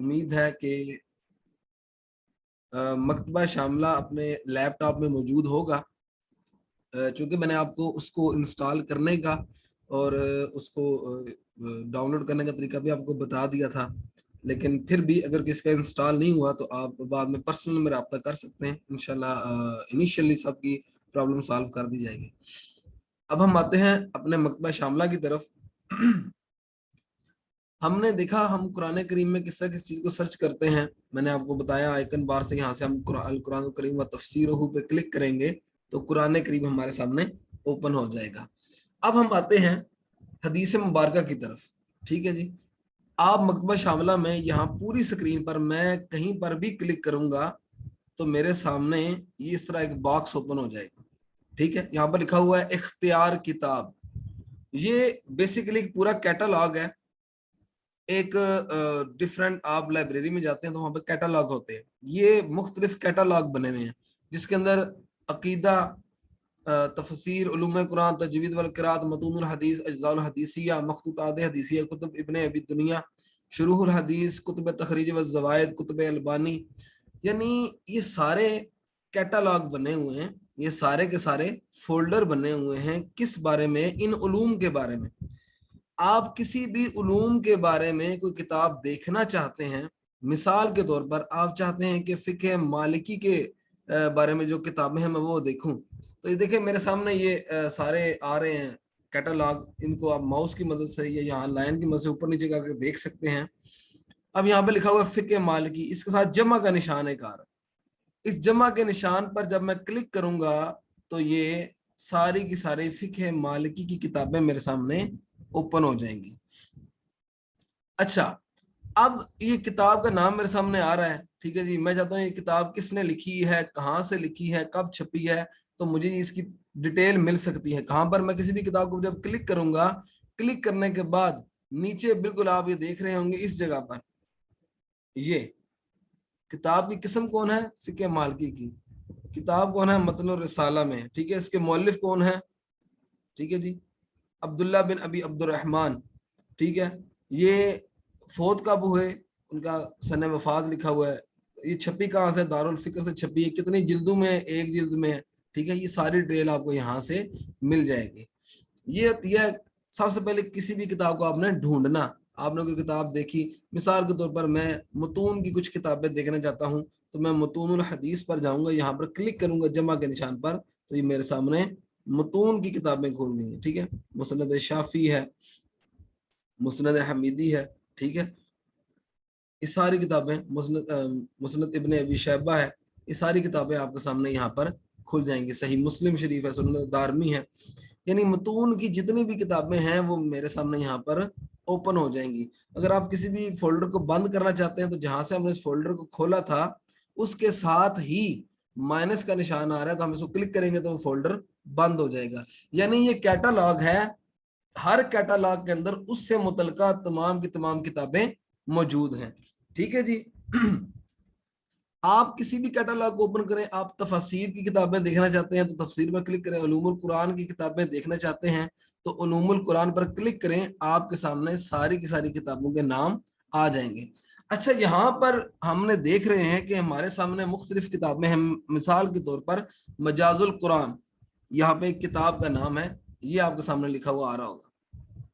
उम्मीद है कि मकतबा शामला अपने लैपटॉप में मौजूद होगा, चूँकि मैंने आपको उसको इंस्टॉल करने का और उसको डाउनलोड करने का तरीका भी आपको बता दिया था, लेकिन फिर भी अगर किसी का इंस्टॉल नहीं हुआ तो आप बाद में पर्सनल में रब्ता कर सकते हैं। इंशाल्लाह इनिशियली सबकी प्रॉब्लम सॉल्व कर दी जाएगी। अब हम आते हैं अपने मकतबा शामला की तरफ। हमने देखा हम कुरान करीम में किस तरह किस चीज़ को सर्च करते हैं। मैंने आपको बताया आइकन बार से यहाँ से हम कुरान करीम व तफसीरहू पे क्लिक करेंगे तो कुरान करीम हमारे सामने ओपन हो जाएगा। अब हम आते हैं हदीस मुबारक की तरफ। ठीक है जी, आप मकतबा शामला में यहाँ पूरी स्क्रीन पर मैं कहीं पर भी क्लिक करूंगा तो मेरे सामने ये इस तरह एक बॉक्स ओपन हो जाएगा। ठीक है, यहाँ पर लिखा हुआ है इख्तियार किताब। ये बेसिकली पूरा कैटलॉग है। एक डिफरेंट आप लाइब्रेरी में जाते हैं तो वहाँ पे कैटलॉग होते हैं। ये मुख्तलिफ कैटलॉग बने हुए हैं जिसके अंदर अकीदा, तफसीर, उलूम कुरान, तजवीद वल क़िराअत, मतूनुल हदीस, अज्ज़ाउल हदीसिया, मखतूतात हदीसिया, कुतुब इब्ने अबी दुनिया, शुरूहुल हदीस, कुतुब तखरीज व ज़वाइद, कुतुब अलबानी, यानी ये सारे कैटलॉग बने हुए हैं। ये सारे के सारे फोल्डर बने हुए हैं किस बारे में? इन उलूम के बारे में। आप किसी भी उलूम के बारे में कोई किताब देखना चाहते हैं, मिसाल के तौर पर आप चाहते हैं कि फ़िक़्ह मालिकी के बारे में जो किताबें हैं मैं वो देखूं, तो ये देखिए मेरे सामने ये सारे आ रहे हैं कैटलॉग। इनको आप माउस की मदद से या यहाँ लाइन की मदद से ऊपर नीचे करके देख सकते हैं। अब यहाँ पे लिखा हुआ है फ़िक़्ह मालिकी, इसके साथ जमा का निशान एक आ रहा है। इस जमा के निशान पर जब मैं क्लिक करूंगा तो ये सारी की सारी फ़िक़्ह मालिकी की किताबें मेरे सामने ओपन हो जाएंगी। अच्छा, अब ये किताब का नाम मेरे सामने आ रहा है। ठीक है जी, मैं चाहता हूँ ये किताब किसने लिखी है, कहाँ से लिखी है, कब छपी है, तो मुझे इसकी डिटेल मिल सकती है। कहाँ पर? मैं किसी भी किताब को जब क्लिक करूंगा, क्लिक करने के बाद नीचे बिल्कुल आप ये देख रहे होंगे इस जगह पर ये किताब की किस्म कौन है? फ़िक़्ह मालिकी की। किताब कौन है? मतन रिसाला में। ठीक है, इसके मौलिफ कौन है? ठीक है जी, अब्दुल्ला बिन अबी अब्दुर्रहमान। ठीक है, ये फौत कब हुए, उनका सन वफात लिखा हुआ है। ये छपी कहाँ से? दारुल फिक्र से छपी है। कितनी जिल्दों में? एक जिल्द में है। ठीक है, ये सारी डिटेल आपको यहाँ से मिल जाएगी। ये सबसे पहले किसी भी किताब को आपने ढूंढना। आपने कोई किताब देखी, मिसाल के तौर पर मैं मतून की कुछ किताबें देखना चाहता हूँ तो मैं मतूनुल हदीस पर जाऊंगा, यहाँ पर क्लिक करूंगा जमा के निशान पर, तो ये मेरे सामने मतून की किताबें खोल दी हैं। ठीक है, मुसनद शाफी है, मुसनद हमीदी है। ठीक है, ये सारी किताबें, मुसनद इब्ने अबी शैबा है, ये सारी किताबें आपके सामने यहाँ पर खुल जाएंगी। सही मुस्लिम शरीफ है, सुनन दारमी है, यानी मतून की जितनी भी किताबें हैं वो मेरे सामने यहाँ पर ओपन हो जाएंगी। अगर आप किसी भी फोल्डर को बंद करना चाहते हैं तो जहां से हमने इस फोल्डर को खोला था उसके साथ ही माइनस का निशान आ रहा है, तो हम इसको क्लिक करेंगे तो वो फोल्डर बंद हो जाएगा। यानी ये कैटालॉग है, हर कैटालॉग के अंदर उससे मुतलका तमाम की तमाम किताबें मौजूद हैं। ठीक है जी। आप किसी भी कैटलॉग को ओपन करें, आप तफसीर की किताबें देखना चाहते हैं तो तफसीर पर क्लिक करें, उलूमुल कुरान की किताबें देखना चाहते हैं तो उलूमुल कुरान पर क्लिक करें, आपके सामने सारी की सारी किताबों के नाम आ जाएंगे। अच्छा, यहाँ पर हमने देख रहे हैं कि हमारे सामने मुख्तलिफ किताबें हैं। मिसाल के तौर पर मजाजुल कुरान, यहाँ पे एक किताब का नाम है, ये आपके सामने लिखा हुआ आ रहा होगा।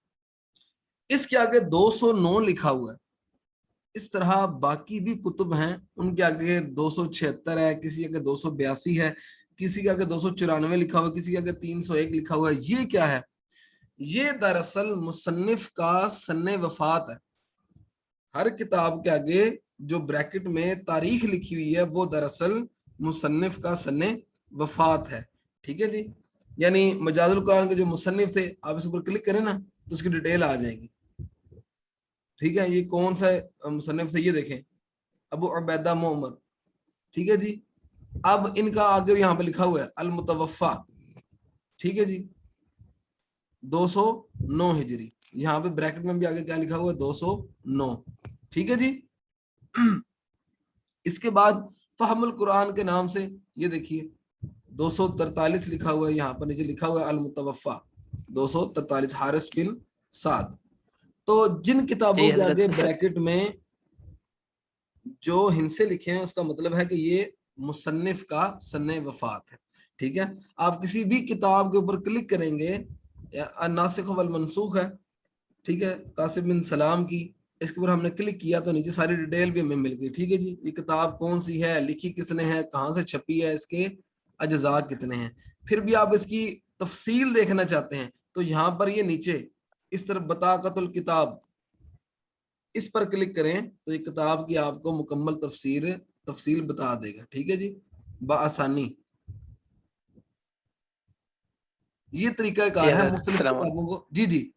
इसके आगे 209 लिखा हुआ है। इस तरह बाकी भी कुतुब हैं, उनके आगे 276 है, किसी के आगे 282 है, किसी के आगे 294 लिखा हुआ है, किसी के आगे 301 लिखा हुआ है। ये क्या है? ये दरअसल मुसन्निफ का सन्ने वफात है। हर किताब के आगे जो ब्रैकेट में तारीख लिखी हुई है वो दरअसल मुसन्निफ का सन्ने वफात है। ठीक है जी, यानी मजाजुल कुरान के जो मुसन्निफ थे, आप इस ऊपर क्लिक करें ना तो उसकी डिटेल आ जाएगी। ठीक है, ये कौन सा मुसन्निफ से, ये देखें, अबू उबैदा मोहम्मद। ठीक है जी, अब इनका आगे यहाँ पे लिखा हुआ है अल मुतवफ़ा। ठीक है जी, 209 हिजरी, यहाँ पे ब्रैकेट में भी आगे क्या लिखा हुआ है? 209। ठीक है जी। इसके बाद फहमुल कुरान के नाम से ये देखिए 243 लिखा हुआ है, यहाँ पर नीचे लिखा हुआ है अल मुतवफ़ा 243 हारिस बिन साद। तो जिन जी किताबों के हजरत आगे ब्रैकेट में جو ہند سے لکھے ہیں اس کا مطلب ہے کہ یہ مصنف کا سن وفات ہے. ٹھیک ہے, آپ کسی بھی کتاب کے اوپر کلک کریں گے, الناسخ والمنسوخ ہے, ٹھیک ہے, قاسم بن سلام کی, اس کے اوپر ہم نے کلک کیا تو نیچے ساری ڈیٹیل بھی ہمیں مل گئی. ٹھیک ہے جی, یہ کتاب کون سی ہے, لکھی کس نے ہے, کہاں سے چھپی ہے, اس کے اجزاء کتنے ہیں. پھر بھی آپ اس کی تفصیل دیکھنا چاہتے ہیں تو یہاں پر یہ نیچے اس طرف بطاقت الکتاب, اس پر کلک کریں تو یہ کتاب کی آپ کو مکمل تفصیل بتا دے گا. ٹھیک ہے جی, بآسانی. یہ طریقہ جی کار ہے حضرت مختلف السلام علیکم. کتابوں کو. جی جی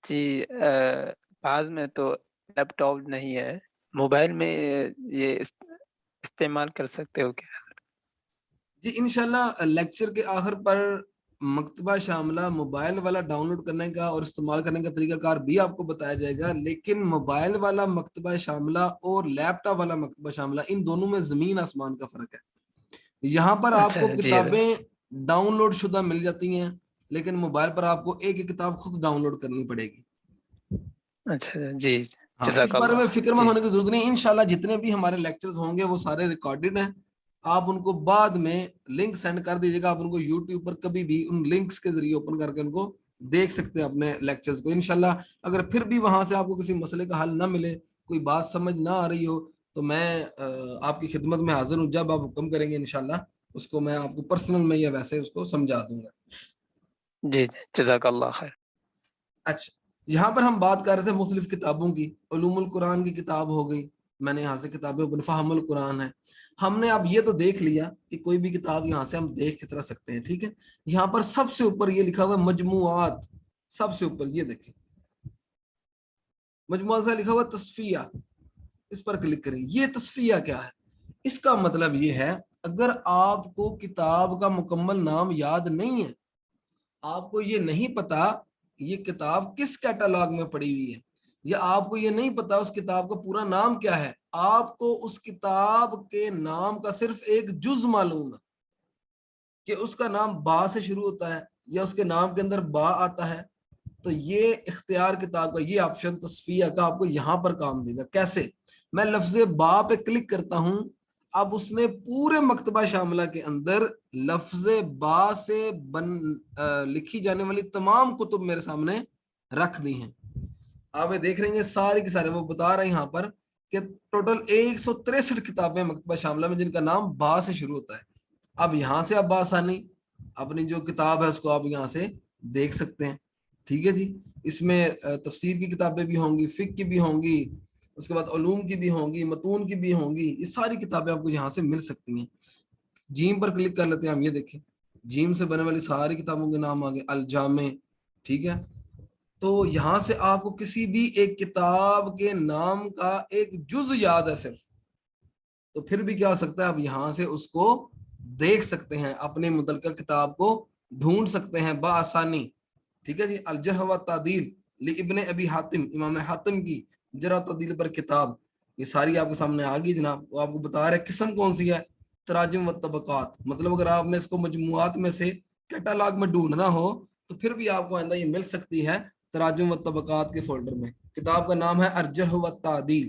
جی بعض میں تو لیپ ٹاپ نہیں ہے, موبائل میں یہ استعمال کر سکتے ہو کیا؟ جی انشاءاللہ لیکچر کے آخر پر مکتبہ شاملہ موبائل والا ڈاؤن لوڈ کرنے کا اور استعمال کرنے کا طریقہ کار بھی آپ کو بتایا جائے گا, لیکن موبائل والا مکتبہ شاملہ اور لیپ ٹاپ والا مکتبہ شاملہ, ان دونوں میں زمین آسمان کا فرق ہے. یہاں پر آپ اچھا کو جی حضرت. کتابیں ڈاؤن لوڈ شدہ مل جاتی ہیں, لیکن موبائل پر آپ کو ایک ایک کتاب خود ڈاؤن لوڈ کرنی پڑے گی. اچھا جی, ہاں, اس جزاک بارے میں اللہ. فکر مند جی ہونے کی ضرورت نہیں. انشاءاللہ جتنے بھی ہمارے لیکچرز ہوں گے وہ سارے ریکارڈڈ ہیں, آپ ان کو بعد میں لنک سینڈ کر دیجیے گا. آپ ان کو یوٹیوب پر کبھی بھی ان لنکس کے ذریعے اوپن کر کے ان کو دیکھ سکتے ہیں اپنے لیکچرز کو. انشاءاللہ اگر پھر بھی وہاں سے آپ کو کسی مسئلے کا حل نہ ملے, کوئی بات سمجھ نہ آ رہی ہو, تو میں آپ کی خدمت میں حاضر ہوں. جب آپ حکم کریں گے انشاءاللہ اس کو میں آپ کو پرسنل میں یا ویسے اس کو سمجھا دوں گا. جی جزاک اللہ خیر. اچھا, یہاں پر ہم بات کر رہے تھے مختلف کتابوں کی. علوم القرآن کی کتاب ہو گئی, میں نے یہاں سے کتابیں فہم القرآن ہے. ہم نے اب یہ تو دیکھ لیا کہ کوئی بھی کتاب یہاں سے ہم دیکھ کس طرح سکتے ہیں. ٹھیک ہے, یہاں پر سب سے اوپر یہ لکھا ہوا ہے مجموعات, سب سے اوپر یہ دیکھیں مجموعات سے لکھا ہوا تصفیہ, اس پر کلک کریں. یہ تصفیہ کیا ہے؟ اس کا مطلب یہ ہے اگر آپ کو کتاب کا مکمل نام یاد نہیں ہے, آپ کو یہ نہیں پتا یہ کتاب کس کیٹالاگ میں پڑی ہوئی ہے, یا آپ کو یہ نہیں پتا اس کتاب کا پورا نام کیا ہے, آپ کو اس کتاب کے نام کا صرف ایک جز معلوم ہے کہ اس کا نام با سے شروع ہوتا ہے یا اس کے نام کے اندر با آتا ہے, تو یہ اختیار کتاب کا یہ آپشن تصفیہ کا آپ کو یہاں پر کام دے گا. کیسے؟ میں لفظ با پہ کلک کرتا ہوں, اب اس نے پورے مکتبہ شاملہ کے اندر لفظ با سے لکھی جانے والی تمام کتب میرے سامنے رکھ دی ہیں. آپ دیکھ رہے ہیں ساری کی سارے, وہ بتا رہے ہیں یہاں پر کہ ٹوٹل 163 کتابیں مکتبہ شاملہ میں جن کا نام با سے شروع ہوتا ہے. اب یہاں سے آپ بآسانی اپنی جو کتاب ہے اس کو آپ یہاں سے دیکھ سکتے ہیں. ٹھیک ہے جی, اس میں تفسیر کی کتابیں بھی ہوں گی, فقہ کی بھی ہوں گی, اس کے بعد علوم کی بھی ہوں گی, متون کی بھی ہوں گی. یہ ساری کتابیں آپ کو یہاں سے مل سکتی ہیں. جیم پر کلک کر لیتے ہیں ہم, یہ دیکھیں جیم سے بننے والی ساری کتابوں کے نام آگے الجامع. ٹھیک ہے, تو یہاں سے آپ کو کسی بھی ایک کتاب کے نام کا ایک جز یاد ہے صرف, تو پھر بھی کیا ہو سکتا ہے, آپ یہاں سے اس کو دیکھ سکتے ہیں, اپنے متعلقہ کتاب کو ڈھونڈ سکتے ہیں بآسانی. ٹھیک ہے جی, الجرح و تعدیل لابن ابی حاتم, امام حاتم کی جرح و تعدیل پر کتاب, یہ ساری آپ کے سامنے آ گئی جناب. وہ آپ کو بتا رہے قسم کون سی ہے, تراجم و طبقات. مطلب اگر آپ نے اس کو مجموعات میں سے کیٹالاگ میں ڈھونڈنا ہو تو پھر بھی آپ کو آئندہ یہ مل سکتی ہے تراجم و طبقات کے فولڈر میں. کتاب کا نام ہے الجرح و تعدیل.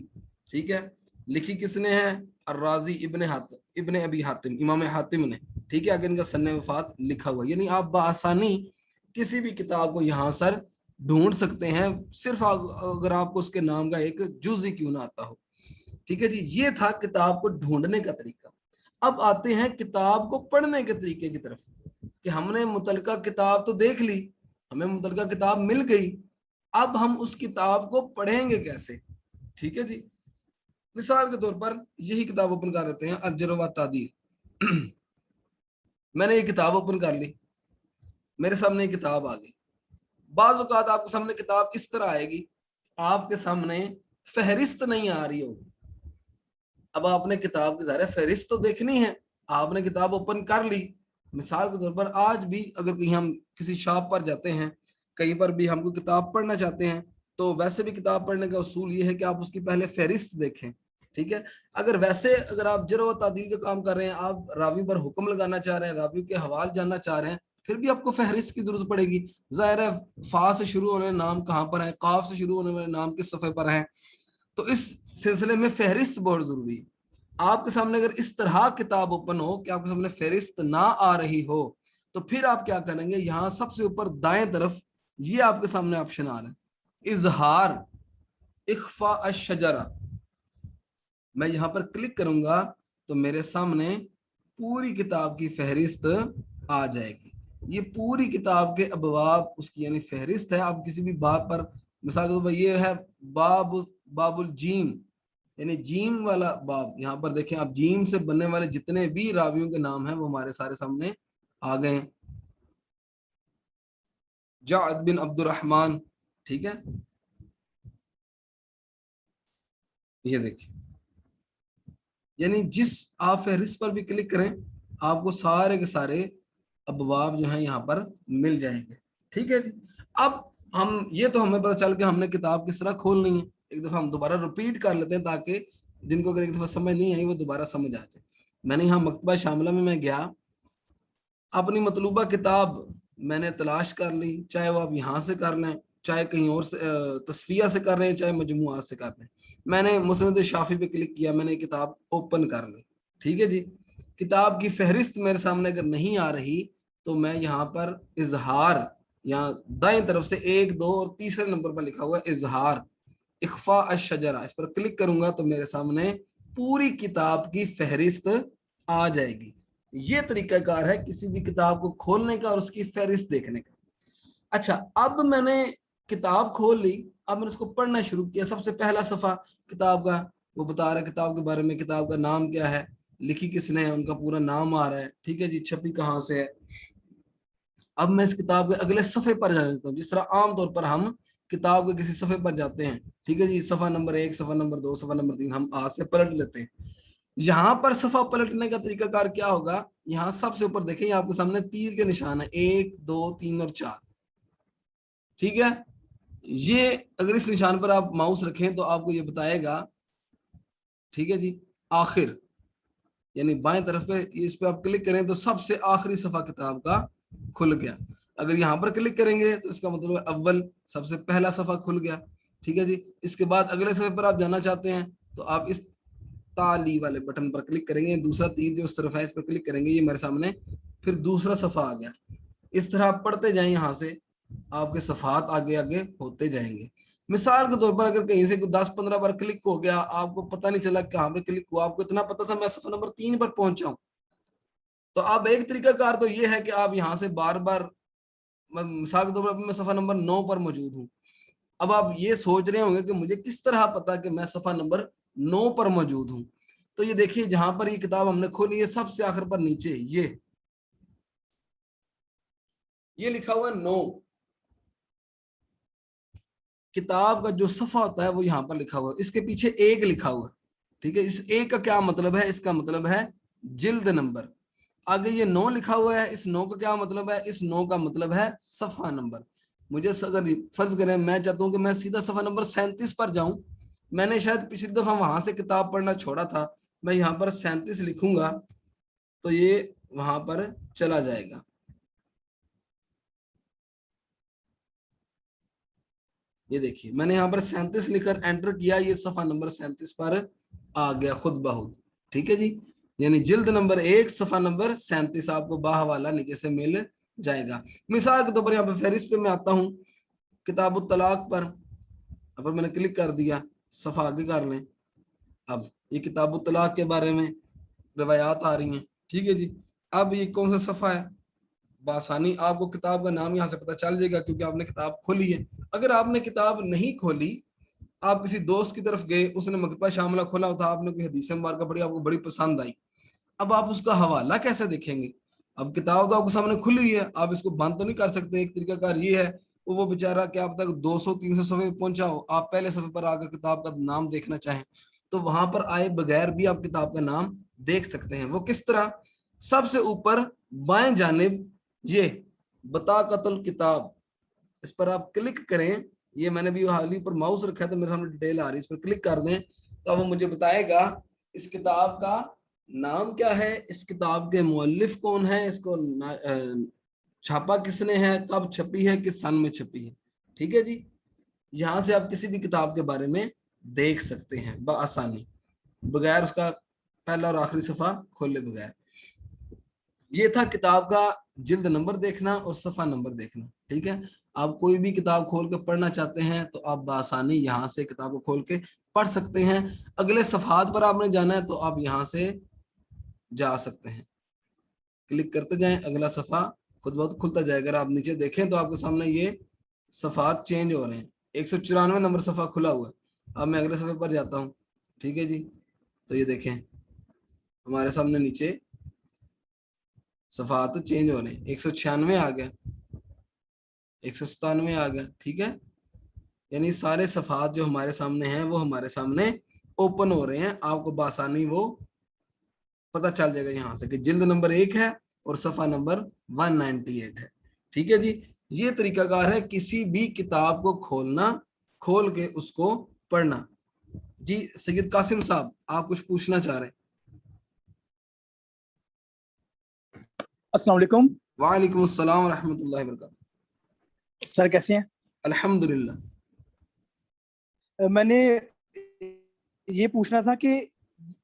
ٹھیک ہے, لکھی کس نے ہے؟ الرازی ابن ابی حاتم, امام حاتم نے. ٹھیک ہے, اگر ان کا سن وفات لکھا ہوا, یعنی آپ بآسانی کسی بھی کتاب کو یہاں سر ڈھونڈ سکتے ہیں, صرف اگر آپ کو اس کے نام کا ایک جز ہی کیوں نہ آتا ہو. ٹھیک ہے جی, یہ تھا کتاب کو ڈھونڈنے کا طریقہ. اب آتے ہیں کتاب کو پڑھنے کے طریقے کی طرف, کہ ہم نے متعلقہ کتاب تو دیکھ لی, ہمیں متعلقہ کتاب مل گئی, اب ہم اس کتاب کو پڑھیں گے کیسے. ٹھیک ہے جی, مثال کے طور پر یہی کتاب اوپن کر رہتے ہیں الجرح و تعدیل. میں نے یہ کتاب اوپن کر لی, میرے سامنے یہ کتاب آ گئی. بعض اوقات آپ کے سامنے کتاب اس طرح آئے گی, آپ کے سامنے فہرست نہیں آ رہی ہوگی. اب آپ نے کتاب کی ظاہر فہرست تو دیکھنی ہے, آپ نے کتاب اوپن کر لی. مثال کے طور پر آج بھی اگر کہیں ہم کسی شاپ پر جاتے ہیں, کہیں پر بھی ہم کو کتاب پڑھنا چاہتے ہیں, تو ویسے بھی کتاب پڑھنے کا اصول یہ ہے کہ آپ اس کی پہلے فہرست دیکھیں. ٹھیک ہے, اگر آپ جرح و تعدیل کا کام کر رہے ہیں, آپ راوی پر حکم لگانا چاہ رہے ہیں, راوی کے حوال جاننا چاہ رہے ہیں, پھر بھی آپ کو فہرست کی ضرورت پڑے گی. ظاہر ہے فا سے شروع ہونے والے نام کہاں پر ہیں, قاف سے شروع ہونے والے نام کس صفحے پر ہیں, تو اس सिलसिले में फहरिस्त बहुत जरूरी है। आपके सामने अगर इस तरह किताब ओपन हो कि आपके सामने फहरिस्त ना आ रही हो, तो फिर आप क्या करेंगे, यहां सबसे ऊपर दाएं तरफ ये आपके सामने ऑप्शन आ रहा है, इजहार इख्फा अश-शजरा। मैं यहां पर क्लिक करूंगा तो मेरे सामने पूरी किताब की फहरिस्त आ जाएगी। ये पूरी किताब के अबवाब उसकी यानी फहरिस्त है। आप किसी भी बाब पर, मिसाल के तौर पर ये है बाबुल जीम, यानी जीम वाला बाब। यहाँ पर देखें आप, जीम से बनने वाले जितने भी रावियों के नाम हैं वो हमारे सारे सामने आ गए। जाद बिन अब्दुर्रहमान, ठीक है, ये देखिए, यानी जिस आप फहरिस्त पर भी क्लिक करें आपको सारे के सारे अबवाब जो हैं यहाँ पर मिल जाएंगे। ठीक है जी। अब हम ये तो हमें पता चल के हमने किताब किस तरह खोलनी है। एक दफा हम दोबारा रिपीट कर लेते हैं ताकि जिनको अगर एक दफा समझ नहीं आई वो दोबारा समझ आ जाए। मैंने यहाँ मकतबा शामिला में मैं गया, अपनी मतलूबा किताब मैंने तलाश कर ली, चाहे वो आप यहाँ से कर लें, चाहे कहीं और से तस्फिया से कर रहे हैं, चाहे मजमुआत से कर रहे हैं। मैंने मुस्नद शाफी पे क्लिक किया, मैंने किताब ओपन कर ली। ठीक है जी। किताब की फहरिस्त मेरे सामने अगर नहीं आ रही तो मैं यहाँ पर इजहार, यहाँ दाएं तरफ से 1, 2 और तीसरे नंबर पर लिखा हुआ है इजहार इख्फा अश-शजरा, इस पर क्लिक करूंगा तो मेरे सामने पूरी किताब की फहरिस्त आ जाएगी। ये तरीकाकार है किसी भी किताब को खोलने का और उसकी फहरिस्त देखने का। अच्छा, अब मैंने किताब खोल ली, अब मैंने उसको पढ़ना शुरू किया। सबसे पहला सफा किताब का वो बता रहा है किताब के बारे में, किताब का नाम क्या है, लिखी किसने है, उनका पूरा नाम आ रहा है। ठीक है जी, छपी कहाँ से है। अब मैं इस किताब के अगले सफे पर जा देता हूँ, जिस तरह आमतौर पर हम किताब के किसी सफे पर जाते हैं। ठीक है जी, सफा नंबर 1, सफा नंबर 2, सफा नंबर 3 हम आज से पलट लेते हैं। यहाँ पर सफा पलटने का तरीकाकार क्या होगा, यहाँ सबसे ऊपर देखें, आपके सामने तीर के निशान है 1, 2, 3 और 4। ठीक है, ये अगर इस निशान पर आप माउस रखें तो आपको ये बताएगा, ठीक है जी, आखिर, यानी बाएं तरफ पे इस पे आप क्लिक करें तो सबसे आखिरी सफा किताब का खुल गया। अगर यहाँ पर क्लिक करेंगे तो इसका मतलब है अव्वल, सबसे पहला सफा खुल गया। ठीक है जी। इसके बाद अगले सफे पर आप जाना चाहते हैं तो आप इस ताली वाले बटन पर क्लिक करेंगे, दूसरा तीर जो उस तरफ है इस पर क्लिक करेंगे, ये मेरे सामने फिर दूसरा सफा आ गया। इस तरह आप पढ़ते जाएं, यहाँ से आपके सफात आगे आगे होते जाएंगे। मिसाल के तौर पर अगर कहीं से 10-15 बार क्लिक हो गया, आपको पता नहीं चला कहाँ पे क्लिक हुआ, आपको इतना पता था मैं सफा नंबर 3 पर पहुंचा, तो अब एक तरीका कार तो ये है कि आप यहाँ से बार बार, मिसाल के तौर पर मैं सफा नंबर 9 पर मौजूद हूँ। अब आप ये सोच रहे होंगे कि मुझे किस तरह पता कि मैं सफा नंबर 9 पर मौजूद हूँ। तो ये देखिए, जहां पर ये किताब हमने खोली है सबसे आखिर पर नीचे ये लिखा हुआ है 9। किताब का जो सफा होता है वो यहाँ पर लिखा हुआ है, इसके पीछे 1 लिखा हुआ है। ठीक है, इस 1 का क्या मतलब है, इसका मतलब है जिल्द नंबर। आगे ये 9 लिखा हुआ है, इस 9 का क्या मतलब है, इस 9 का मतलब है सफा नंबर। मुझे अगर फर्ज करें मैं चाहता हूं कि मैं सीधा सफा नंबर 37 पर जाऊं, मैंने शायद पिछली दफा वहां से किताब पढ़ना छोड़ा था, मैं यहाँ पर 37 लिखूंगा तो ये वहां पर चला जाएगा। ये देखिए, मैंने यहाँ पर 37 लिखकर एंटर किया, ये सफा नंबर 37 पर आ गया खुद बहुद। ठीक है जी, यानी जिल्द नंबर 1 सफा नंबर 37 आपको बाहवाला नीचे से मिल जाएगा। मिसाल के तौर पर यहाँ पे फहरिस्त पे मैं आता हूँ, किताब तलाक पर, अब मैंने क्लिक कर दिया, सफा आगे कर लें। अब ये किताब तलाक के बारे में रवायात आ रही हैं। ठीक है जी, अब ये कौन सा सफा है, बासानी आपको किताब का नाम यहाँ से पता चल जाएगा क्योंकि आपने किताब खोली है। अगर आपने किताब नहीं खोली, आप किसी दोस्त की तरफ गए, उसने मकतबा शामिला खोला था, आपने कोई हदीस मुबारक पढ़ी, आपको बड़ी पसंद आई, अब आप उसका हवाला कैसे देखेंगे। अब किताब तो आपके सामने खुली हुई है, आप इसको बंद तो नहीं कर सकते। एक तरीकाकार ये है, वो बेचारा क्या पता 200-300 सफ़े पे पहुंचा हो, आप पहले सफ़े पर आकर किताब का नाम देखना चाहें तो वहां पर आए बगैर भी आप किताब का नाम देख सकते हैं। वो किस तरह, सबसे ऊपर बाएं जानिब ये बता कतल किताब, इस पर आप क्लिक करें। ये मैंने भी हाल ही पर माउस रखा है तो मेरे सामने डिटेल आ रही है, इस पर क्लिक कर दें तो वो मुझे बताएगा इस किताब का नाम क्या है, इस किताब के मुअल्लिफ कौन है, इसको छापा किसने है, कब छपी है, किस सन में छपी है। ठीक है जी, यहाँ से आप किसी भी किताब के बारे में देख सकते हैं बआसानी, बगैर उसका पहला और आखिरी सफ़ा खोले बगैर। ये था किताब का जिल्द नंबर देखना और सफ़ा नंबर देखना। ठीक है, आप कोई भी किताब खोल के पढ़ना चाहते हैं तो आप बआसानी यहाँ से किताब को खोल के पढ़ सकते हैं। अगले सफ़ात पर आपने जाना है तो आप यहाँ से जा सकते हैं, क्लिक करते जाएं, अगला सफ़ा खुद बहुत खुलता जाएगा। अगर आप नीचे देखें तो आपके सामने ये सफ़ात चेंज हो रहे हैं। 194 नंबर सफ़ा खुला हुआ है। अब मैं अगले सफ़े पर जाता हूँ। ठीक है जी, तो ये देखें हमारे सामने नीचे सफ़ात चेंज हो रहे हैं। 196 आ गया, 197 आ गया। ठीक है, यानी सारे सफ़ात जो हमारे सामने हैं वो हमारे सामने ओपन हो रहे हैं। आपको बासानी वो पता चल जाएगा यहाँ से कि जिल्द नंबर 1 है और सफ़ा नंबर 198 है। ठीक है जी, ये तरीकाकार है किसी भी किताब को खोलना, खोल के उसको पढ़ना। जी सैयद कासिम साहब, आप कुछ पूछना चाह रहे हैं? अस्सलाम वालेकुम। वालेकुम अस्सलाम रहमतुल्लाहि व बरकातहू। सर कैसे हैं? अल्हम्दुलिल्लाह। मैंने ये पूछना था कि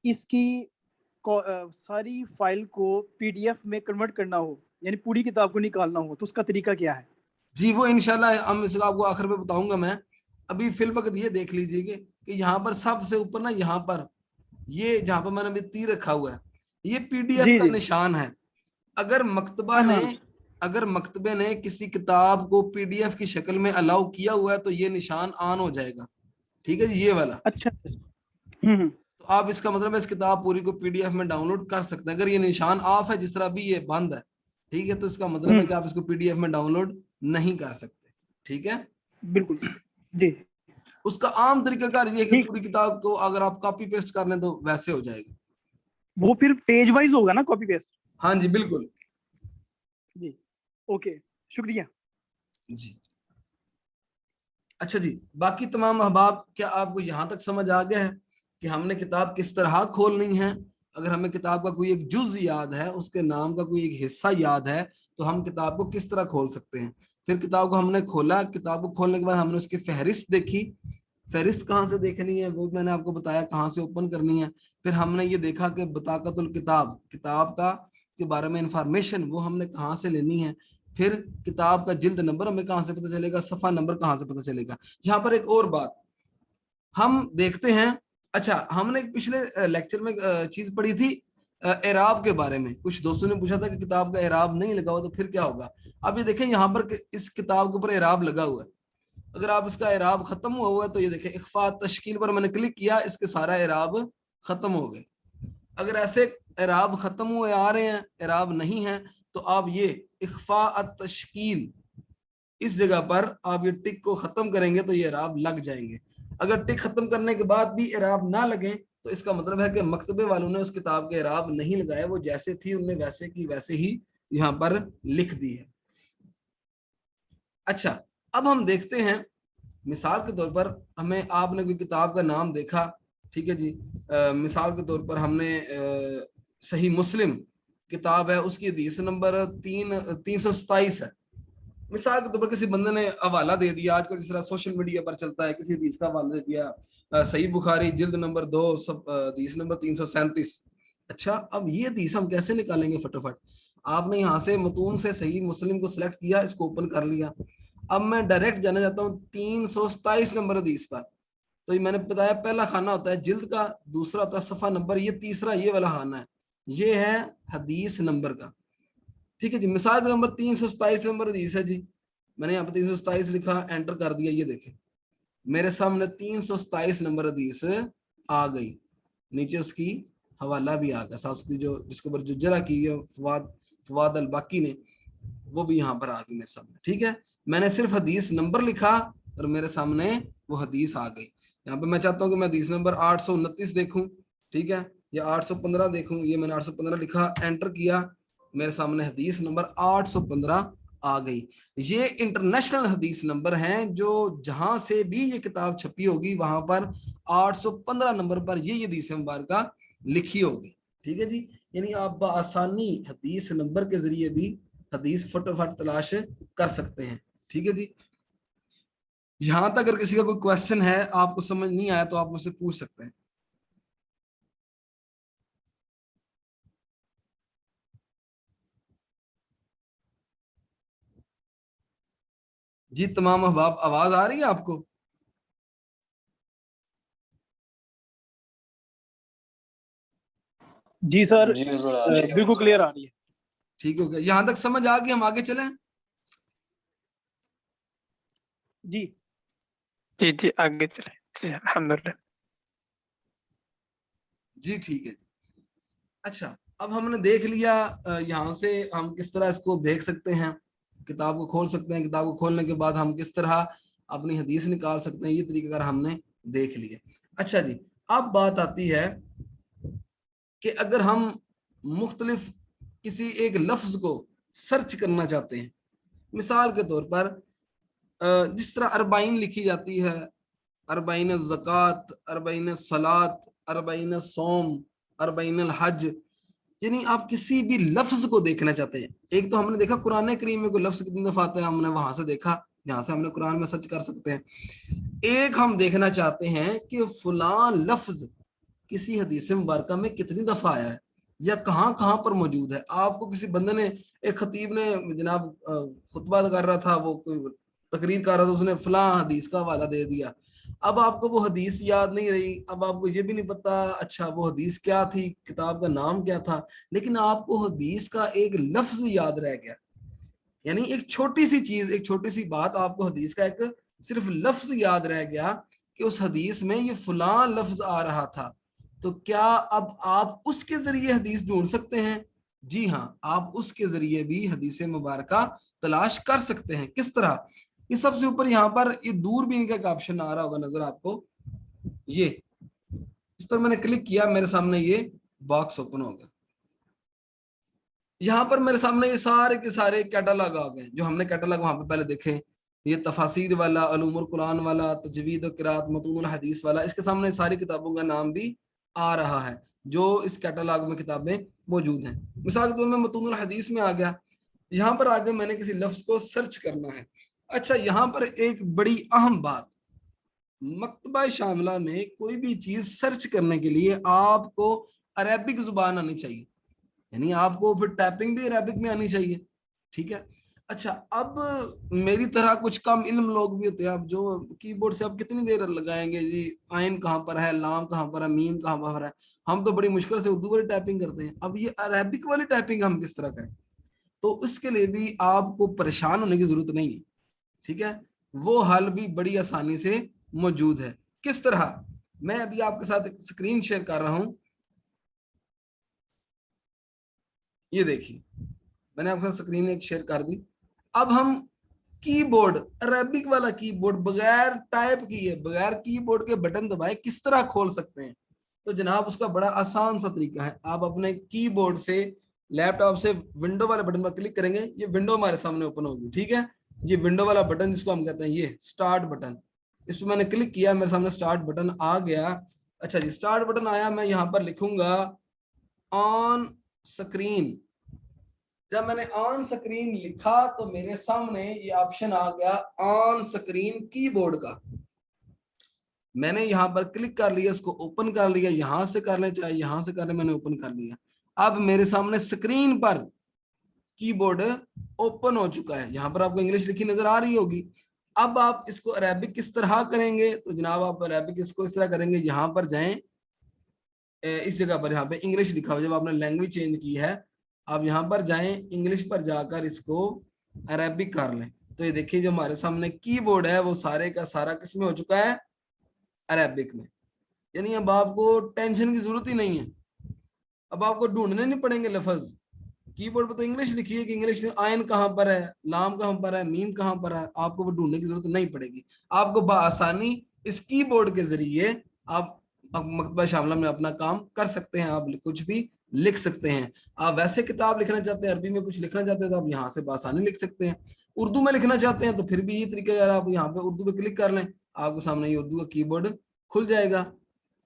इसकी सारी फाइल को पीडीएफ में कन्वर्ट करना हो, यानी पूरी किताब को निकालना हो, तो उसका तरीका क्या है? जी वो इंशाल्लाह हम इसका आपको आखिर में बताऊंगा। मैं अभी फिल वक्त ये देख लीजिए कि यहाँ पर सबसे ऊपर ना, यहाँ पर ये जहाँ पर मैंने अभी तीर रखा हुआ है, ये पीडीएफ जी का जी। निशान है। अगर मकतबा हाँ ने हाँ। अगर मकतबे ने किसी किताब को पीडीएफ की शक्ल में अलाउ किया हुआ है तो ये निशान ऑन हो जाएगा। ठीक है जी, ये वाला। अच्छा। तो आप इसका मतलब है इस किताब पूरी को पीडीएफ में डाउनलोड कर सकते हैं। अगर ये निशान ऑफ है, जिस तरह भी ये बंद है, ठीक है, तो इसका मतलब है कि आप इसको पीडीएफ में डाउनलोड नहीं कर सकते। ठीक है, बिल्कुल जी। उसका आम तरीकाकार ये है कि ठीक, पूरी किताब को अगर आप कॉपी पेस्ट कर लें तो वैसे हो जाएगा। वो फिर पेज वाइज होगा ना, कॉपी पेस्ट? हाँ जी बिल्कुल जी, ओके, शुक्रिया जी। अच्छा जी, बाकी तमाम अहबाब, क्या आपको यहाँ तक समझ आ गया है कि हमने किताब किस तरह खोलनी है? अगर हमें किताब का कोई एक जुज याद है, उसके नाम का कोई एक हिस्सा याद है, तो हम किताब को किस तरह खोल सकते हैं। फिर किताब को हमने खोला, किताब को खोलने के बाद हमने उसकी फहरिस्त देखी। फहरिस्त कहाँ से देखनी है वो मैंने आपको बताया, कहाँ से ओपन करनी है। फिर हमने ये देखा कि बताकतुल किताब, किताब का के बारे में इंफॉर्मेशन वो हमने कहाँ से लेनी है। फिर किताब का जिल्द नंबर हमें कहाँ से पता चलेगा, सफ़ा नंबर कहाँ से पता चलेगा। यहाँ पर एक और बात हम देखते हैं। अच्छा, हमने एक पिछले लेक्चर में चीज पढ़ी थी एराब के बारे में। कुछ दोस्तों ने पूछा था कि किताब का एराब नहीं लगा हुआ तो फिर क्या होगा। अब ये देखें यहाँ पर इस किताब के ऊपर एराब लगा हुआ है। अगर आप इसका एराब खत्म हुआ है तो ये देखें इख्फा तश्कील पर मैंने क्लिक किया, इसके सारा एराब खत्म हो गए। अगर ऐसे एराब खत्म हुए आ रहे हैं, एराब नहीं है, तो आप ये इख्फा तश्कील इस जगह पर आप ये टिक को खत्म करेंगे तो ये एराब लग जाएंगे। अगर टिक खत्म करने के बाद भी एराब ना लगे तो इसका मतलब है कि मकतबे वालों ने उस किताब के एराब नहीं लगाए, वो जैसे थी उनने वैसे की वैसे ही यहाँ पर लिख दी है। अच्छा, अब हम देखते हैं, मिसाल के तौर पर हमें आपने कोई किताब का नाम देखा, ठीक है जी, मिसाल के तौर पर हमने सही मुस्लिम किताब है, उसकी हदीस नंबर 327 है। मिसाल के तौर पर किसी बंदे ने हवाला दे दिया, आजकल जिस तरह सोशल मीडिया पर चलता है, किसी हदीस का हवाला दे दिया, सही बुखारी जिल्द नंबर 2 हदीस नंबर 337। अच्छा, अब ये हदीस हम कैसे निकालेंगे फटाफट। आपने यहाँ से मतून से सही मुस्लिम को सिलेक्ट किया, इसको ओपन कर लिया। अब मैं डायरेक्ट जाना चाहता हूँ 327 नंबर हदीस पर। तो ये मैंने बताया पहला खाना होता है जिल्द का, दूसरा होता है सफा नंबर, ये तीसरा ये वाला खाना है, ये है हदीस नंबर का। ठीक है जी, मिसाल नंबर 327 नंबर हदीस है जी, मैंने यहाँ पे 327 लिखा, एंटर कर दिया। ये देखें मेरे सामने 327 नंबर हदीस आ गई, नीचे उसकी हवाला भी आ गया, साथ उसकी जो जिसके ऊपर जो जरा की है फवाद अल बाकी ने, वो भी यहाँ पर आ गई मेरे सामने। ठीक है, मैंने सिर्फ हदीस नंबर लिखा और मेरे सामने वो हदीस आ गई। यहाँ पे मैं चाहता हूँ कि मैं हदीस नंबर 829 देखूं, ठीक है, या 815 देखूं। ये मैंने 815 लिखा, एंटर किया, मेरे सामने हदीस नंबर 815 आ गई। ये इंटरनेशनल हदीस नंबर हैं, जो जहां से भी ये किताब छपी होगी वहां पर 815 नंबर पर ये हदीस मुबारका लिखी होगी। ठीक है जी, यानी आप आसानी हदीस नंबर के जरिए भी हदीस फटाफट तलाश कर सकते हैं। ठीक है जी, यहां तक अगर किसी का कोई क्वेश्चन है, आपको समझ नहीं आया, तो आप मुझसे पूछ सकते हैं। जी तमाम अहबाब, आवाज आ रही है आपको? जी सर, बिल्कुल क्लियर आ रही है। ठीक हो गया, यहां तक समझ आ गई, हम आगे चलें? जी जी जी आगे चले जी, अल्हम्दुलिल्लाह। जी ठीक है। अच्छा, अब हमने देख लिया यहाँ से हम किस तरह इसको देख सकते हैं, किताब को खोल सकते हैं, किताब को खोलने के बाद हम किस तरह अपनी हदीस निकाल सकते हैं, ये तरीका हमने देख लिया। अच्छा जी, अब बात आती है कि अगर हम मुख्तलिफ किसी एक लफ्ज को सर्च करना चाहते हैं, मिसाल के तौर पर जिस तरह अरबाइन लिखी जाती है, अरबाइन ज़कात, अरबाइन सलात, अरबाइन सोम, अरबाइन हज, यानी आप किसी भी लफ्ज को देखना चाहते हैं। एक तो हमने देखा कुरान करीम में कोई लफ्ज कितनी दफा आता है, हमने वहां से देखा, जहां से हमने कुरान में सर्च कर सकते हैं। एक हम देखना चाहते हैं कि फलां लफ्ज किसी हदीस मुबारक में कितनी दफा आया है या कहाँ कहाँ पर मौजूद है। आपको किसी बंदे ने, एक खतीब ने जनाब खुतबा कर रहा था, वो कोई तकरीर कर रहा था, उसने फलां हदीस का हवाला दे दिया। अब आपको वो हदीस याद नहीं रही, अब आपको ये भी नहीं पता अच्छा वो हदीस क्या थी, किताब का नाम क्या था, लेकिन आपको हदीस का एक लफ्ज याद रह गया। यानी एक छोटी सी चीज, एक छोटी सी बात, आपको हदीस का एक सिर्फ लफ्ज याद रह गया कि उस हदीस में ये फलां लफ्ज आ रहा था। तो क्या अब आप उसके जरिए हदीस ढूंढ सकते हैं? जी हाँ, आप उसके जरिए भी हदीस मुबारक तलाश कर सकते हैं। किस तरह? ये सबसे ऊपर यहाँ पर ये दूरबीन का एक ऑप्शन आ रहा होगा नजर आपको, ये इस पर मैंने क्लिक किया, मेरे सामने ये बॉक्स ओपन हो गया। यहाँ पर मेरे सामने ये सारे के सारे कैटलॉग आ गए, जो हमने कैटलॉग वहां पे पहले देखे, ये तफासिर वाला, अलूमुल कुरान वाला, तजवीद और किरात, मतूनुल हदीस वाला, इसके सामने सारी किताबों का नाम भी आ रहा है जो इस कैटलॉग में किताबें मौजूद हैं। मिसाल के तौर में मतूनुल हदीस में आ गया, यहाँ पर आगे मैंने किसी लफ्ज को सर्च करना है। अच्छा, यहाँ पर एक बड़ी अहम बात, मकतबा शामिला में कोई भी चीज सर्च करने के लिए आपको अरेबिक जुबान आनी चाहिए, यानी आपको फिर टाइपिंग भी अरेबिक में आनी चाहिए। ठीक है। अच्छा, अब मेरी तरह कुछ कम इल्म लोग भी होते हैं, अब जो कीबोर्ड से आप कितनी देर लगाएंगे जी, आइन कहाँ पर है, लाम कहाँ पर है, मीम कहाँ पर है, हम तो बड़ी मुश्किल से उर्दू वाली टाइपिंग करते हैं। अब ये अरेबिक वाली टाइपिंग हम किस तरह करें? तो उसके लिए भी आपको परेशान होने की जरूरत नहीं है। ठीक है, वो हल भी बड़ी आसानी से मौजूद है। किस तरह? मैं अभी आपके साथ एक स्क्रीन शेयर कर रहा हूं, ये देखिए, मैंने आपके साथ स्क्रीन एक शेयर कर दी। अब हम कीबोर्ड, अरेबिक वाला कीबोर्ड बगैर टाइप किए, बगैर कीबोर्ड के बटन दबाए किस तरह खोल सकते हैं? तो जनाब उसका बड़ा आसान सा तरीका है, आप अपने कीबोर्ड से, लैपटॉप से विंडो वाले बटन पर क्लिक करेंगे, ये विंडो हमारे सामने ओपन होगी। ठीक है, ये विंडो वाला बटन जिसको हम कहते हैं ये स्टार्ट बटन, इस पर मैंने क्लिक किया, मेरे सामने स्टार्ट बटन आ गया। अच्छा जी, स्टार्ट बटन आया, मैं यहाँ पर लिखूंगा ऑन स्क्रीन। जब मैंने ऑन स्क्रीन लिखा तो मेरे सामने ये ऑप्शन आ गया ऑन स्क्रीन कीबोर्ड का। मैंने यहाँ पर क्लिक कर लिया, इसको ओपन कर लिया, यहां से कर ले चाहे यहां से कर ले, मैंने ओपन कर लिया। अब मेरे सामने स्क्रीन पर कीबोर्ड ओपन हो चुका है, यहाँ पर आपको इंग्लिश लिखी नजर आ रही होगी। अब आप इसको अरेबिक किस तरह करेंगे? तो जनाब आप अरेबिक इसको इस तरह करेंगे, यहाँ पर जाएं, इस जगह पर यहाँ पे इंग्लिश लिखा हुआ, जब आपने लैंग्वेज चेंज की है, आप यहाँ पर जाएं, इंग्लिश पर जाकर इसको अरेबिक कर लें। तो ये देखिए जो हमारे सामने कीबोर्ड है वो सारे का सारा किस में हो चुका है? अरेबिक में। यानी अब आपको टेंशन की जरूरत ही नहीं है, अब आपको ढूंढने नहीं पड़ेंगे लफ्ज। कीबोर्ड पर तो इंग्लिश लिखी है कि इंग्लिश में आयन कहाँ पर है, लाम कहाँ पर है, मीम कहाँ पर है, आपको वो ढूंढने की जरूरत नहीं पड़ेगी। आपको बआसानी इस कीबोर्ड के जरिए आप मकतबा शामिला में अपना काम कर सकते हैं, आप कुछ भी लिख सकते हैं। आप वैसे किताब लिखना चाहते हैं, अरबी में कुछ लिखना चाहते हैं, तो आप यहाँ से बआसानी लिख सकते हैं। उर्दू में लिखना चाहते हैं तो फिर भी ये तरीका, यार आप यहाँ पे उर्दू पे क्लिक कर लें, आपको सामने ये उर्दू का कीबोर्ड खुल जाएगा।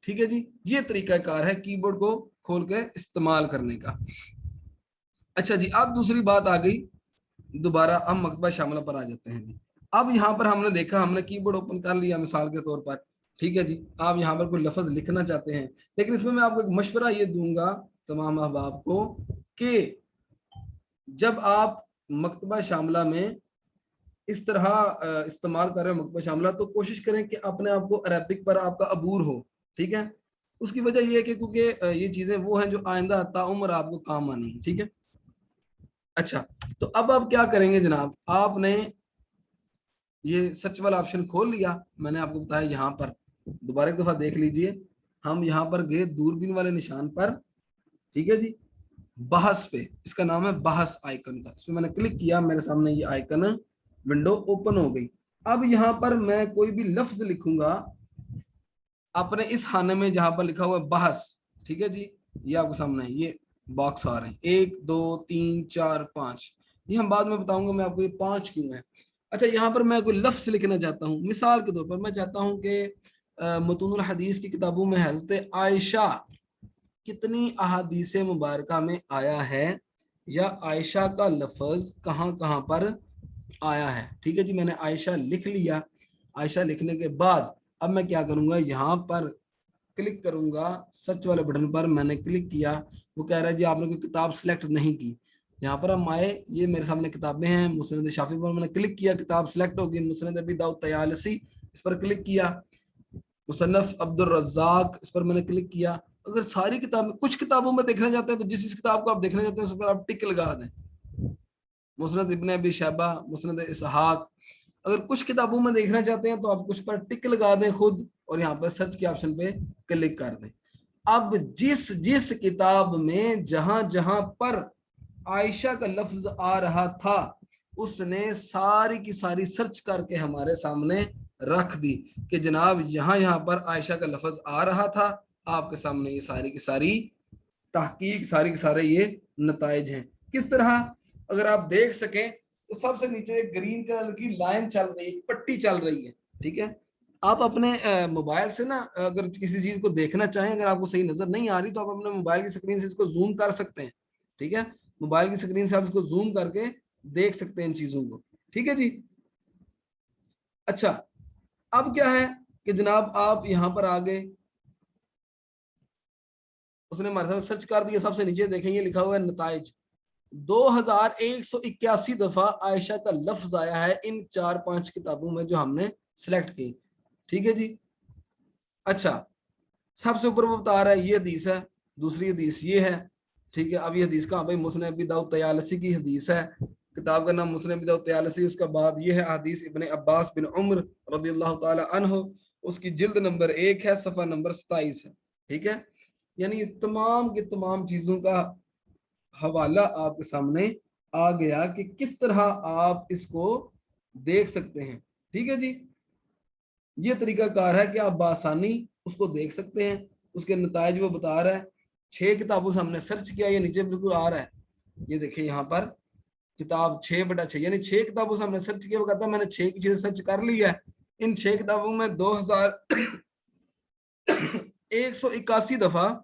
ठीक है जी, ये तरीका कार है कीबोर्ड को खोल कर इस्तेमाल करने का। अच्छा जी, अब दूसरी बात आ गई, दोबारा हम मकतबा शामिला पर आ जाते हैं जी। اب یہاں پر ہم نے دیکھا, ہم نے کی بورڈ اوپن کر لیا مثال کے طور پر, ٹھیک ہے جی. آپ یہاں پر کوئی لفظ لکھنا چاہتے ہیں, لیکن اس میں آپ کو ایک مشورہ یہ دوں گا تمام احباب کو کہ جب آپ مکتبہ شاملہ میں اس طرح استعمال کر رہے ہیں مکتبہ شاملہ, تو کوشش کریں کہ اپنے آپ کو عربک پر آپ کا عبور ہو, ٹھیک ہے. اس کی وجہ یہ ہے کہ کیونکہ یہ چیزیں وہ ہیں جو آئندہ تعمر آپ کو کام آنی ہے, ٹھیک ہے. اچھا, تو اب آپ کیا کریں گے جناب, آپ نے یہ سرچ والا آپشن کھول لیا, میں نے آپ کو بتایا یہاں پر دوبارہ ایک دفعہ دیکھ لیجئے, ہم یہاں پر گئے دوربین والے نشان پر, ٹھیک ہے جی, بحث پہ, اس کا نام ہے بحث آئیکن کا, اس پہ میں نے کلک کیا, میرے سامنے یہ آئیکن ونڈو اوپن ہو گئی. اب یہاں پر میں کوئی بھی لفظ لکھوں گا اپنے اس خانے میں جہاں پر لکھا ہوا ہے بحث, ٹھیک ہے جی, یہ آپ کے سامنے یہ باکس آ رہے ہیں 1 2 3 4 5, یہ ہم بعد میں بتاؤں گا میں آپ کو یہ 5 کیوں ہے. اچھا, یہاں پر میں کوئی لفظ لکھنا چاہتا ہوں, مثال کے طور پر میں چاہتا ہوں کہ متون الحدیث کی کتابوں میں حضرت عائشہ کتنی احادیث مبارکہ میں آیا ہے, یا عائشہ کا لفظ کہاں کہاں پر آیا ہے, ٹھیک ہے جی. میں نے عائشہ لکھ لیا, عائشہ لکھنے کے بعد اب میں کیا کروں گا, یہاں پر کلک کروں گا سرچ والے بٹن پر, میں نے کلک کیا, وہ کہہ رہا ہے جی آپ نے کوئی کتاب سلیکٹ نہیں کی. یہاں پر ہم آئے, یہ میرے سامنے کتابیں ہیں, مسند شافعی پر میں نے کلک کیا, کتاب سلیکٹ ہوگی مسند ابی داؤد طیالسی, اس پر کلک کیا. مصنف عبد الرزاق, اس پر میں نے کلک کیا. اگر ساری کتابیں, کچھ کتابوں میں دیکھنا چاہتے ہیں تو جس کتاب کو آپ دیکھنا چاہتے ہیں اس پر آپ ٹک لگا دیں, مسند ابن ابی شیبہ, مسند اسحاق. اگر کچھ کتابوں میں دیکھنا چاہتے ہیں تو آپ کچھ پر ٹک لگا دیں خود, اور یہاں پر سرچ کے آپشن پہ کلک کر دیں. اب جس کتاب میں جہاں جہاں پر عائشہ کا لفظ آ رہا تھا اس نے ساری کی ساری سرچ کر کے ہمارے سامنے رکھ دی کہ جناب یہاں پر عائشہ کا لفظ آ رہا تھا. آپ کے سامنے یہ ساری کی ساری تحقیق, ساری کے سارے یہ نتائج ہیں. کس طرح, اگر آپ دیکھ سکیں تو سب سے نیچے ایک گرین کلر کی لائن چل رہی ہے, ایک پٹی چل رہی ہے, ٹھیک ہے. آپ اپنے موبائل سے نا اگر کسی چیز کو دیکھنا چاہیں, اگر آپ کو صحیح نظر نہیں آ رہی تو آپ اپنے موبائل کی سکرین سے اس کو زوم کر سکتے ہیں, ٹھیک ہے. موبائل کی سکرین سے آپ اس کو زوم کر کے دیکھ سکتے ہیں ان چیزوں کو, ٹھیک ہے جی. اچھا, اب کیا ہے کہ جناب آپ یہاں پر آگے, اس نے ہمارے ساتھ سرچ کر دیا, سب سے نیچے دیکھیں یہ لکھا ہوا ہے نتائج, 2181 دفعہ عائشہ کا لفظ آیا ہے ان 4-5 کتابوں میں جو ہم نے سلیکٹ کی, ٹھیک ہے جی. اچھا, سب سے اوپر وہ بتا رہا ہے یہ حدیث ہے, دوسری حدیث یہ ہے, ٹھیک ہے. اب یہ حدیث کہاں, بھائی مسند ابی داؤد طیالسی کی حدیث ہے, کتاب کا نام مسند ابی داؤد طیالسی, اس کا باب یہ ہے حدیث ابن عباس بن عمر رضی اللہ تعالی عنہ, اس کی جلد نمبر 1 ہے, صفحہ نمبر 27 ہے, ٹھیک ہے. یعنی تمام کی تمام چیزوں کا حوالہ آپ کے سامنے آ گیا کہ کس طرح آپ اس کو دیکھ سکتے ہیں, ٹھیک ہے جی. یہ طریقہ کار ہے کہ آپ بآسانی اس کو دیکھ سکتے ہیں. اس کے نتائج وہ بتا رہا ہے, 6 کتابوں سے ہم نے سرچ کیا, یہ نیچے بالکل آ رہا ہے, یہ دیکھیں یہاں پر کتاب 6/6, یعنی 6 کتابوں سے ہم نے سرچ کیا, وہ کہتا ہے میں نے 6 کی چیزیں سرچ کر لی ہے. ان 6 کتابوں میں 2181 دفعہ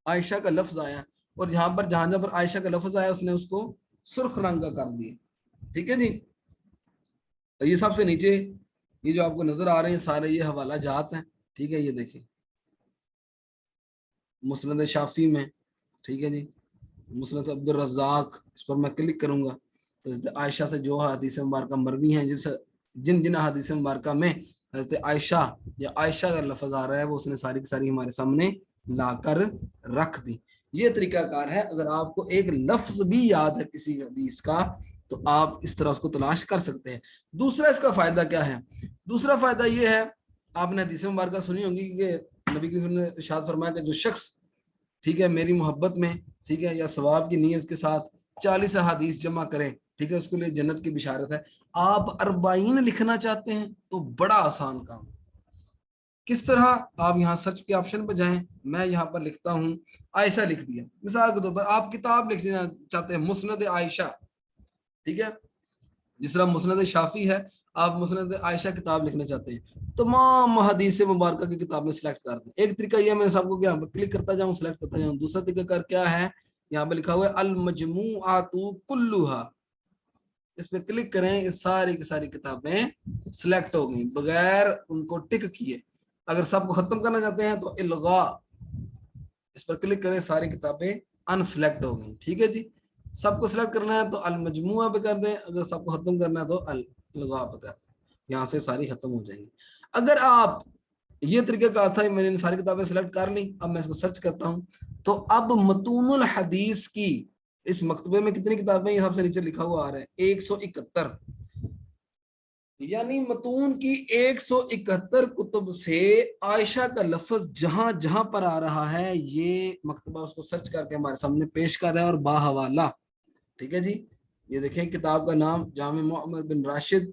عائشہ کا لفظ آیا, اور جہاں جہاں پر عائشہ کا لفظ آیا اس نے اس کو سرخ رنگ کا کر دیا, ٹھیک ہے جی. یہ سب سے نیچے یہ جو آپ کو نظر آ رہے ہیں سارے یہ حوالہ جات ہیں, ٹھیک ہے. یہ دیکھیں مسند شافعی میں, ٹھیک ہے جی, مسند عبد الرزاق, اس پر میں کلک کروں گا تو عائشہ سے جو حدیث مبارکہ مروی ہیں, جن حدیث مبارکہ میں حضرت عائشہ یا عائشہ کا لفظ آ رہا ہے وہ اس نے ساری کی ساری ہمارے سامنے لا کر رکھ دی. یہ طریقہ کار ہے. اگر آپ کو ایک لفظ بھی یاد ہے کسی حدیث کا تو آپ اس طرح اس کو تلاش کر سکتے ہیں. دوسرا اس کا فائدہ کیا ہے, دوسرا فائدہ یہ ہے, آپ نے حدیث مبارکہ سنی ہوگی کہ نبی کریم صلی اللہ علیہ وسلم نے ارشاد فرمایا کہ جو شخص, ٹھیک ہے, میری محبت میں, ٹھیک ہے, یا ثواب کی نیت کے ساتھ 40 احادیث جمع کریں, ٹھیک ہے, اس کے لیے جنت کی بشارت ہے. آپ 40 لکھنا چاہتے ہیں تو بڑا آسان کام. کس طرح, آپ یہاں سرچ کے آپشن پہ جائیں, میں یہاں پر لکھتا ہوں عائشہ, لکھ دیا. مثال کے طور پر آپ کتاب لکھ دینا چاہتے ہیں مسند عائشہ, ٹھیک ہے, جس طرح مسند شافعی ہے, آپ مسند عائشہ کتاب لکھنا چاہتے ہیں, تمام حدیث مبارکہ کی کتابیں سلیکٹ کر دیں. ایک طریقہ یہ ہے, میں سب کو کیا کلک کرتا جاؤں, سلیکٹ کرتا جاؤں. دوسرا طریقہ کار کیا ہے, یہاں پہ لکھا ہوا ہے المجموعات کلھا, اس پہ کلک کریں، یہ ساری کی ساری کتابیں سلیکٹ ہو گئی بغیر ان کو ٹک کیے. اگر سب کو ختم کرنا چاہتے ہیں تو الغاء اس پر کلک کریں، ساری کتابیں ان سلیکٹ ہو گئی. ٹھیک ہے جی. سب کو سلیکٹ کرنا ہے تو المجموعہ پہ کر دیں، اگر سب کو ختم کرنا ہے تو الغاء پہ کر دیں. یہاں سے ساری ختم ہو جائیں گی. اگر آپ یہ طریقہ کہا تھا میں نے ساری کتابیں سلیکٹ کر لی، اب میں اس کو سرچ کرتا ہوں تو اب متون الحدیث کی اس مکتبے میں کتنی کتابیں یہاں سے نیچے لکھا ہوا آ رہا ہے 171، یعنی متون کی 171 کتب سے عائشہ کا لفظ جہاں جہاں پر آ رہا ہے یہ مکتبہ اس کو سرچ کر کے ہمارے سامنے پیش کر رہا ہے اور باحوالہ. ٹھیک ہے جی. یہ دیکھیں کتاب کا نام جامع معمر بن راشد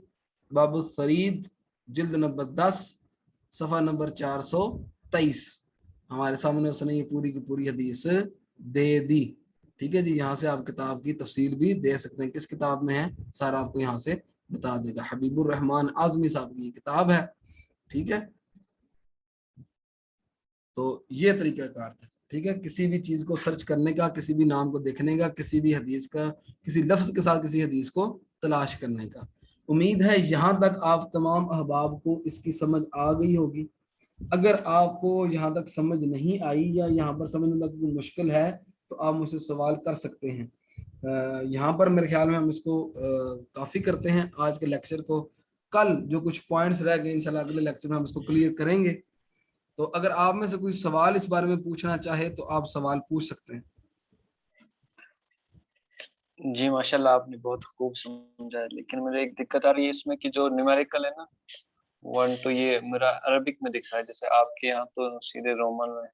باب الثرید جلد نمبر 10 صفحہ نمبر 423. ہمارے سامنے اس نے یہ پوری کی پوری حدیث دے دی. ٹھیک ہے جی. یہاں سے آپ کتاب کی تفصیل بھی دے سکتے ہیں، کس کتاب میں ہے سارا آپ کو یہاں سے بتا دے گا. حبیب الرحمان اعظمی صاحب کی کتاب ہے. ٹھیک ہے. تو یہ طریقہ کار تھا. ٹھیک ہے. کسی بھی چیز کو سرچ کرنے کا، کسی بھی نام کو دیکھنے کا، کسی بھی حدیث کا، کسی لفظ کے ساتھ کسی حدیث کو تلاش کرنے کا. امید ہے یہاں تک آپ تمام احباب کو اس کی سمجھ آ گئی ہوگی. اگر آپ کو یہاں تک سمجھ نہیں آئی یا یہاں پر سمجھنے میں کوئی مشکل ہے تو آپ مجھ سے سوال کر سکتے ہیں. یہاں پر میرے خیال میں ہم اس کو کافی کرتے ہیں آج کے لیکچر کو. کل جو کچھ پوائنٹس رہ گئے انشاءاللہ اگلے لیکچر میں ہم اس کو کلیئر کریں گے. تو اگر آپ میں سے کوئی سوال اس بارے میں پوچھنا چاہے تو آپ سوال پوچھ سکتے ہیں. جی ماشاءاللہ آپ نے بہت خوب سمجھا ہے، لیکن مجھے ایک دقت آ رہی ہے اس میں کہ جو نیومیریکل ہے نا 1 2 یہ میرا عربک میں دکھ رہا ہے، جیسے آپ کے یہاں تو سیدھے رومن میں